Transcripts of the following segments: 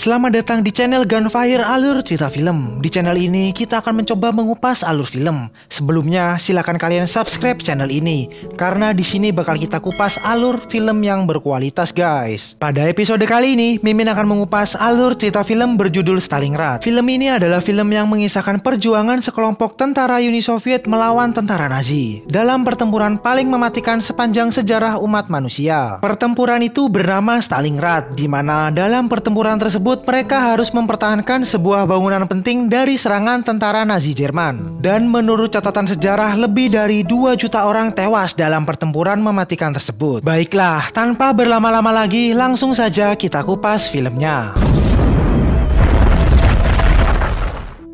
Selamat datang di channel Gunfire Alur Cerita Film. Di channel ini kita akan mencoba mengupas alur film. Sebelumnya silakan kalian subscribe channel ini karena di sini bakal kita kupas alur film yang berkualitas, guys. Pada episode kali ini Mimin akan mengupas alur cerita film berjudul Stalingrad. Film ini adalah film yang mengisahkan perjuangan sekelompok tentara Uni Soviet melawan tentara Nazi dalam pertempuran paling mematikan sepanjang sejarah umat manusia. Pertempuran itu bernama Stalingrad, di mana dalam pertempuran tersebut mereka harus mempertahankan sebuah bangunan penting dari serangan tentara Nazi Jerman. Dan menurut catatan sejarah, lebih dari 2 juta orang tewas dalam pertempuran mematikan tersebut. Baiklah, tanpa berlama-lama lagi, langsung saja kita kupas filmnya.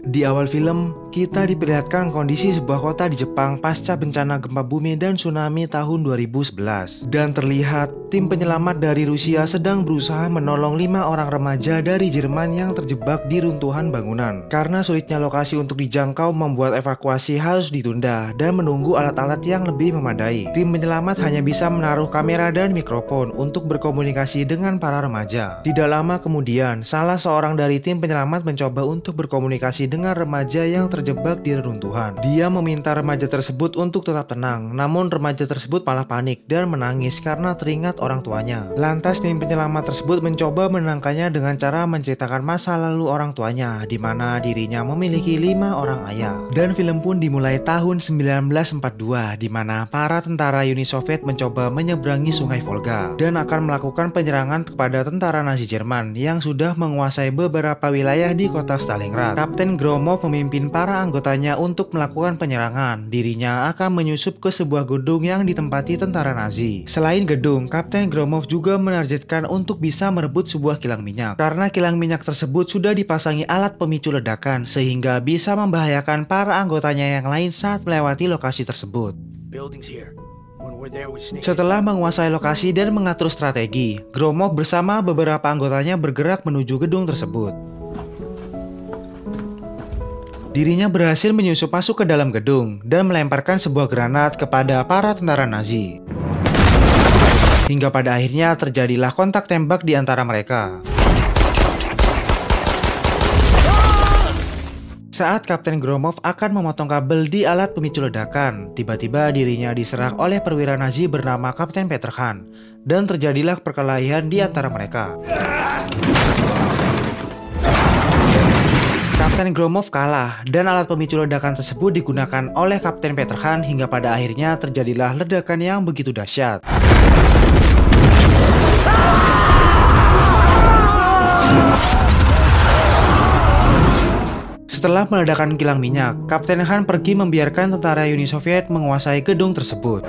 Di awal film, kita diperlihatkan kondisi sebuah kota di Jepang pasca bencana gempa bumi dan tsunami tahun 2011. Dan terlihat tim penyelamat dari Rusia sedang berusaha menolong 5 orang remaja dari Jerman yang terjebak di runtuhan bangunan. Karena sulitnya lokasi untuk dijangkau membuat evakuasi harus ditunda dan menunggu alat-alat yang lebih memadai. Tim penyelamat hanya bisa menaruh kamera dan mikrofon untuk berkomunikasi dengan para remaja. Tidak lama kemudian, salah seorang dari tim penyelamat mencoba untuk berkomunikasi dengan remaja yang terjebak di reruntuhan. Dia meminta remaja tersebut untuk tetap tenang, namun remaja tersebut malah panik dan menangis karena teringat orang tuanya. Lantas tim penyelamat tersebut mencoba menenangkannya dengan cara menceritakan masa lalu orang tuanya, di mana dirinya memiliki 5 orang ayah. Dan film pun dimulai tahun 1942, di mana para tentara Uni Soviet mencoba menyeberangi Sungai Volga dan akan melakukan penyerangan kepada tentara Nazi Jerman yang sudah menguasai beberapa wilayah di kota Stalingrad. Kapten Gromov memimpin para anggotanya untuk melakukan penyerangan. Dirinya akan menyusup ke sebuah gedung yang ditempati tentara Nazi. Selain gedung, Kapten Gromov juga menargetkan untuk bisa merebut sebuah kilang minyak. Karena kilang minyak tersebut sudah dipasangi alat pemicu ledakan sehingga bisa membahayakan para anggotanya yang lain saat melewati lokasi tersebut. Setelah menguasai lokasi dan mengatur strategi, Gromov bersama beberapa anggotanya bergerak menuju gedung tersebut. Dirinya berhasil menyusup masuk ke dalam gedung dan melemparkan sebuah granat kepada para tentara Nazi. Hingga pada akhirnya terjadilah kontak tembak di antara mereka. Saat Kapten Gromov akan memotong kabel di alat pemicu ledakan, tiba-tiba dirinya diserang oleh perwira Nazi bernama Kapten Peterhan, dan terjadilah perkelahian di antara mereka. Kapten Gromov kalah dan alat pemicu ledakan tersebut digunakan oleh Kapten Peterhan hingga pada akhirnya terjadilah ledakan yang begitu dahsyat. Setelah meledakan kilang minyak, Kapten Han pergi membiarkan tentara Uni Soviet menguasai gedung tersebut.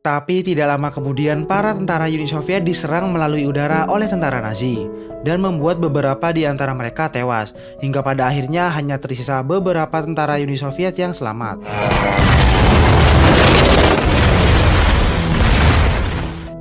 Tapi tidak lama kemudian para tentara Uni Soviet diserang melalui udara oleh tentara Nazi dan membuat beberapa di antara mereka tewas, hingga pada akhirnya hanya tersisa beberapa tentara Uni Soviet yang selamat.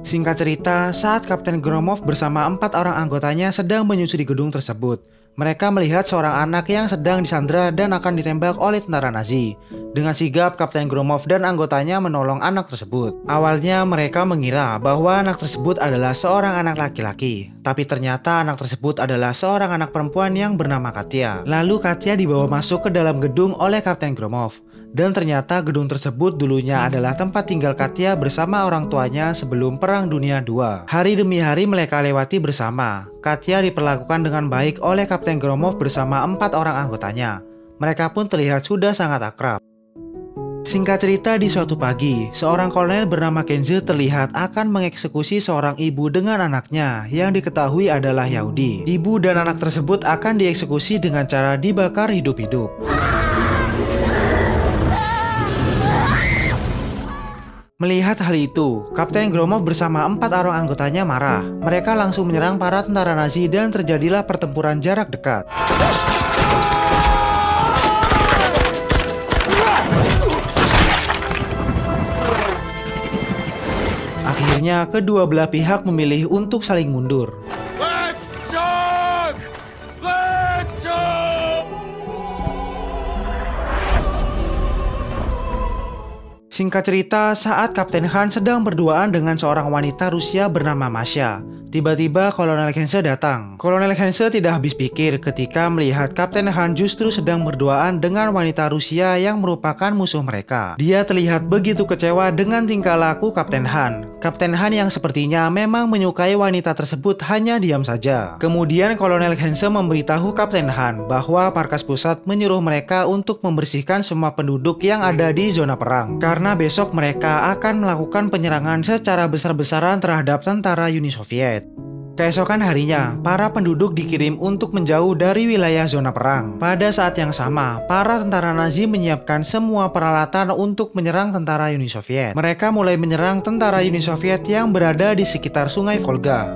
Singkat cerita, saat Kapten Gromov bersama 4 orang anggotanya sedang menyusuri gedung tersebut, mereka melihat seorang anak yang sedang disandra dan akan ditembak oleh tentara Nazi. Dengan sigap, Kapten Gromov dan anggotanya menolong anak tersebut. Awalnya mereka mengira bahwa anak tersebut adalah seorang anak laki-laki, tapi ternyata anak tersebut adalah seorang anak perempuan yang bernama Katya. Lalu Katya dibawa masuk ke dalam gedung oleh Kapten Gromov. Dan ternyata gedung tersebut dulunya adalah tempat tinggal Katya bersama orang tuanya sebelum Perang Dunia II. Hari demi hari mereka lewati bersama. Katya diperlakukan dengan baik oleh Kapten Gromov bersama 4 orang anggotanya. Mereka pun terlihat sudah sangat akrab. Singkat cerita, di suatu pagi, seorang kolonel bernama Kenze terlihat akan mengeksekusi seorang ibu dengan anaknya yang diketahui adalah Yahudi. Ibu dan anak tersebut akan dieksekusi dengan cara dibakar hidup-hidup. Melihat hal itu, Kapten Gromov bersama 4 orang anggotanya marah. Mereka langsung menyerang para tentara Nazi dan terjadilah pertempuran jarak dekat. akhirnya kedua belah pihak memilih untuk saling mundur. Singkat cerita, saat Kapten Han sedang berduaan dengan seorang wanita Rusia bernama Masha, tiba-tiba Kolonel Heinze datang. Kolonel Heinze tidak habis pikir ketika melihat Kapten Han justru sedang berduaan dengan wanita Rusia yang merupakan musuh mereka. Dia terlihat begitu kecewa dengan tingkah laku Kapten Han. Kapten Han yang sepertinya memang menyukai wanita tersebut hanya diam saja. Kemudian Kolonel Heinze memberitahu Kapten Han bahwa Markas Pusat menyuruh mereka untuk membersihkan semua penduduk yang ada di zona perang, karena besok mereka akan melakukan penyerangan secara besar-besaran terhadap tentara Uni Soviet. Keesokan harinya, para penduduk dikirim untuk menjauh dari wilayah zona perang. Pada saat yang sama, para tentara Nazi menyiapkan semua peralatan untuk menyerang tentara Uni Soviet. Mereka mulai menyerang tentara Uni Soviet yang berada di sekitar Sungai Volga.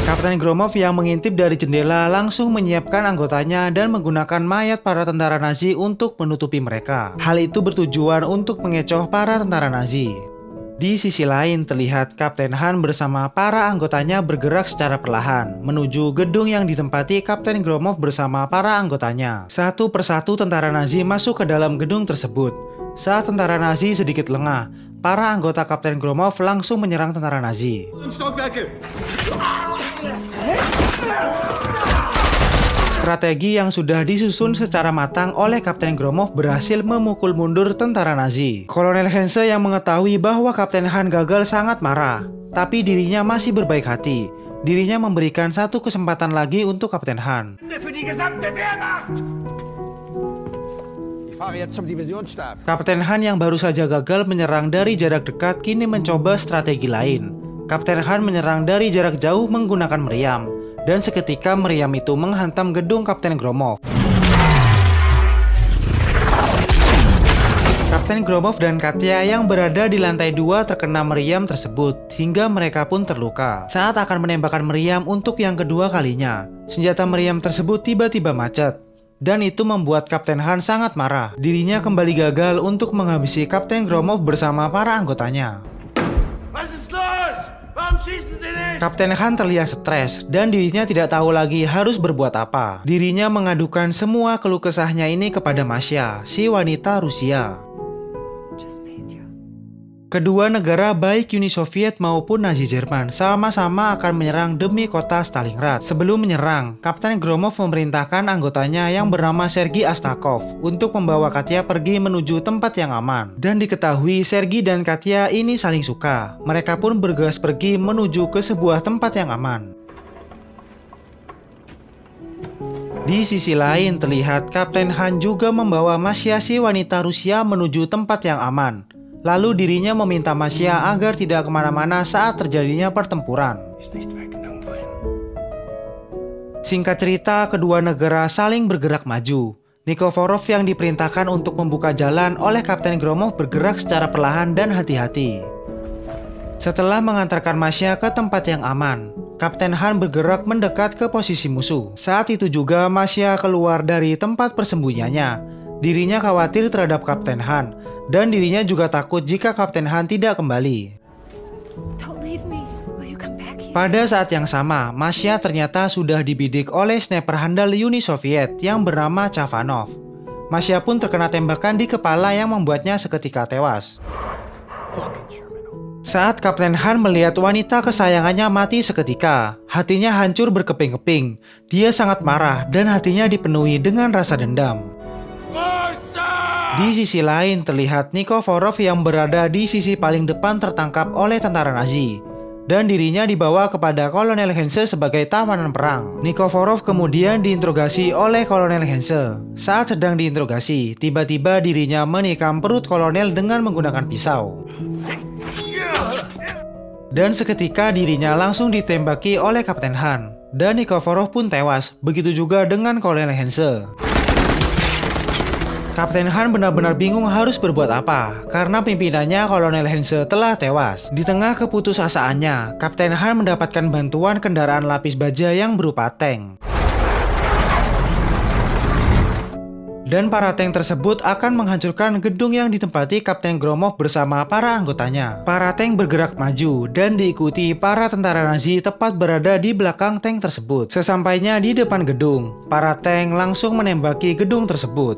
Kapten Gromov yang mengintip dari jendela langsung menyiapkan anggotanya dan menggunakan mayat para tentara Nazi untuk menutupi mereka. Hal itu bertujuan untuk mengecoh para tentara Nazi. Di sisi lain terlihat Kapten Han bersama para anggotanya bergerak secara perlahan menuju gedung yang ditempati Kapten Gromov bersama para anggotanya. Satu persatu tentara Nazi masuk ke dalam gedung tersebut. Saat tentara Nazi sedikit lengah, para anggota Kapten Gromov langsung menyerang tentara Nazi. Strategi yang sudah disusun secara matang oleh Kapten Gromov berhasil memukul mundur tentara Nazi. Kolonel Heinze yang mengetahui bahwa Kapten Han gagal sangat marah, tapi dirinya masih berbaik hati. Dirinya memberikan satu kesempatan lagi untuk Kapten Han. Kapten Han yang baru saja gagal menyerang dari jarak dekat kini mencoba strategi lain. Kapten Han menyerang dari jarak jauh menggunakan meriam, dan seketika meriam itu menghantam gedung Kapten Gromov. Kapten Gromov dan Katya yang berada di lantai 2 terkena meriam tersebut, hingga mereka pun terluka. Saat akan menembakkan meriam untuk yang kedua kalinya, senjata meriam tersebut tiba-tiba macet. Dan itu membuat Kapten Han sangat marah. Dirinya kembali gagal untuk menghabisi Kapten Gromov bersama para anggotanya. Kapten Han terlihat stres dan dirinya tidak tahu lagi harus berbuat apa. Dirinya mengadukan semua keluh kesahnya ini kepada Masha, si wanita Rusia. Kedua negara baik Uni Soviet maupun Nazi Jerman sama-sama akan menyerang demi kota Stalingrad. Sebelum menyerang, Kapten Gromov memerintahkan anggotanya yang bernama Sergei Astakov untuk membawa Katya pergi menuju tempat yang aman. Dan diketahui Sergei dan Katya ini saling suka. Mereka pun bergegas pergi menuju ke sebuah tempat yang aman. Di sisi lain terlihat Kapten Han juga membawa Masha si wanita Rusia menuju tempat yang aman. Lalu dirinya meminta Masha agar tidak kemana-mana saat terjadinya pertempuran. Singkat cerita, kedua negara saling bergerak maju. Nikiforov yang diperintahkan untuk membuka jalan oleh Kapten Gromov bergerak secara perlahan dan hati-hati. Setelah mengantarkan Masha ke tempat yang aman, Kapten Han bergerak mendekat ke posisi musuh. Saat itu juga Masha keluar dari tempat persembunyiannya. Dirinya khawatir terhadap Kapten Han, dan dirinya juga takut jika Kapten Han tidak kembali. Pada saat yang sama, Masha ternyata sudah dibidik oleh sniper handal Uni Soviet yang bernama Chavanov. Masha pun terkena tembakan di kepala yang membuatnya seketika tewas. Saat Kapten Han melihat wanita kesayangannya mati seketika, hatinya hancur berkeping-keping. Dia sangat marah dan hatinya dipenuhi dengan rasa dendam. Di sisi lain terlihat Nikiforov yang berada di sisi paling depan tertangkap oleh tentara Nazi. Dan dirinya dibawa kepada Kolonel Heinze sebagai tawanan perang. Nikiforov kemudian diinterogasi oleh Kolonel Heinze. Saat sedang diinterogasi, tiba-tiba dirinya menikam perut kolonel dengan menggunakan pisau. Dan seketika dirinya langsung ditembaki oleh Kapten Han. Dan Nikiforov pun tewas, begitu juga dengan Kolonel Heinze. Kapten Han benar-benar bingung harus berbuat apa, karena pimpinannya Kolonel Heinze telah tewas. Di tengah keputusasaannya, Kapten Han mendapatkan bantuan kendaraan lapis baja yang berupa tank. dan para tank tersebut akan menghancurkan gedung yang ditempati Kapten Gromov bersama para anggotanya. Para tank bergerak maju dan diikuti para tentara Nazi tepat berada di belakang tank tersebut. Sesampainya di depan gedung, para tank langsung menembaki gedung tersebut.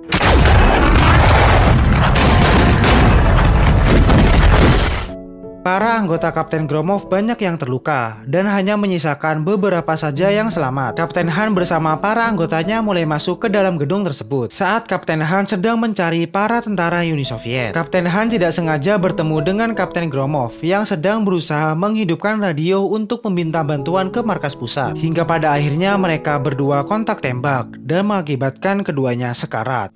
Para anggota Kapten Gromov banyak yang terluka dan hanya menyisakan beberapa saja yang selamat. Kapten Han bersama para anggotanya mulai masuk ke dalam gedung tersebut. Saat Kapten Han sedang mencari para tentara Uni Soviet, Kapten Han tidak sengaja bertemu dengan Kapten Gromov yang sedang berusaha menghidupkan radio untuk meminta bantuan ke markas pusat. Hingga pada akhirnya mereka berdua kontak tembak dan mengakibatkan keduanya sekarat.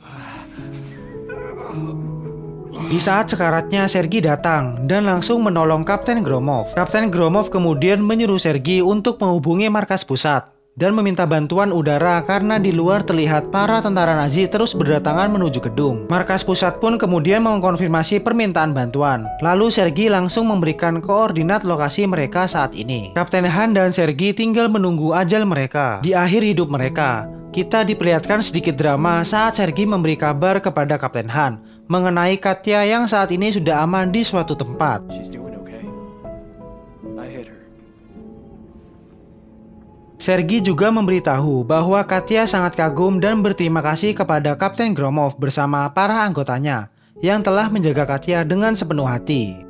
Di saat sekaratnya, Sergi datang dan langsung menolong Kapten Gromov. Kapten Gromov kemudian menyuruh Sergi untuk menghubungi markas pusat dan meminta bantuan udara karena di luar terlihat para tentara Nazi terus berdatangan menuju gedung. Markas pusat pun kemudian mengkonfirmasi permintaan bantuan. Lalu Sergi langsung memberikan koordinat lokasi mereka saat ini. Kapten Han dan Sergi tinggal menunggu ajal mereka. Di akhir hidup mereka, kita diperlihatkan sedikit drama saat Sergi memberi kabar kepada Kapten Han mengenai Katya yang saat ini sudah aman di suatu tempat. Sergi juga memberitahu bahwa Katya sangat kagum dan berterima kasih kepada Kapten Gromov bersama para anggotanya yang telah menjaga Katya dengan sepenuh hati.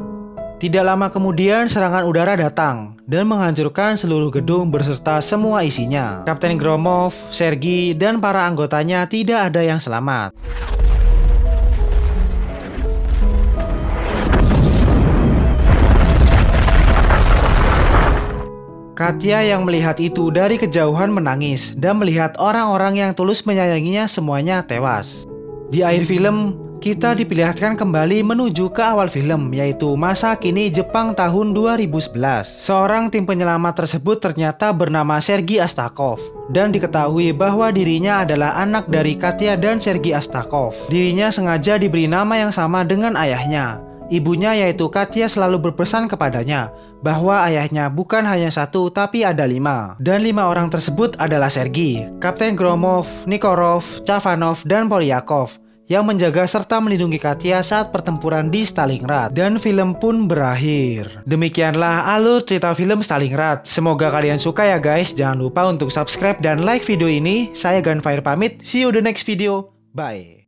Tidak lama kemudian serangan udara datang dan menghancurkan seluruh gedung beserta semua isinya. Kapten Gromov, Sergi, dan para anggotanya tidak ada yang selamat. Katya yang melihat itu dari kejauhan menangis dan melihat orang-orang yang tulus menyayanginya semuanya tewas. Di akhir film, kita diperlihatkan kembali menuju ke awal film, yaitu masa kini Jepang tahun 2011. Seorang tim penyelamat tersebut ternyata bernama Sergi Astakov dan diketahui bahwa dirinya adalah anak dari Katya dan Sergi Astakov. Dirinya sengaja diberi nama yang sama dengan ayahnya. Ibunya yaitu Katya selalu berpesan kepadanya bahwa ayahnya bukan hanya satu tapi ada 5. Dan 5 orang tersebut adalah Sergi, Kapten Gromov, Nikorov, Chavanov, dan Polyakov yang menjaga serta melindungi Katya saat pertempuran di Stalingrad. Dan film pun berakhir. Demikianlah alur cerita film Stalingrad. Semoga kalian suka ya guys. Jangan lupa untuk subscribe dan like video ini. Saya Gunfire pamit. See you the next video. Bye.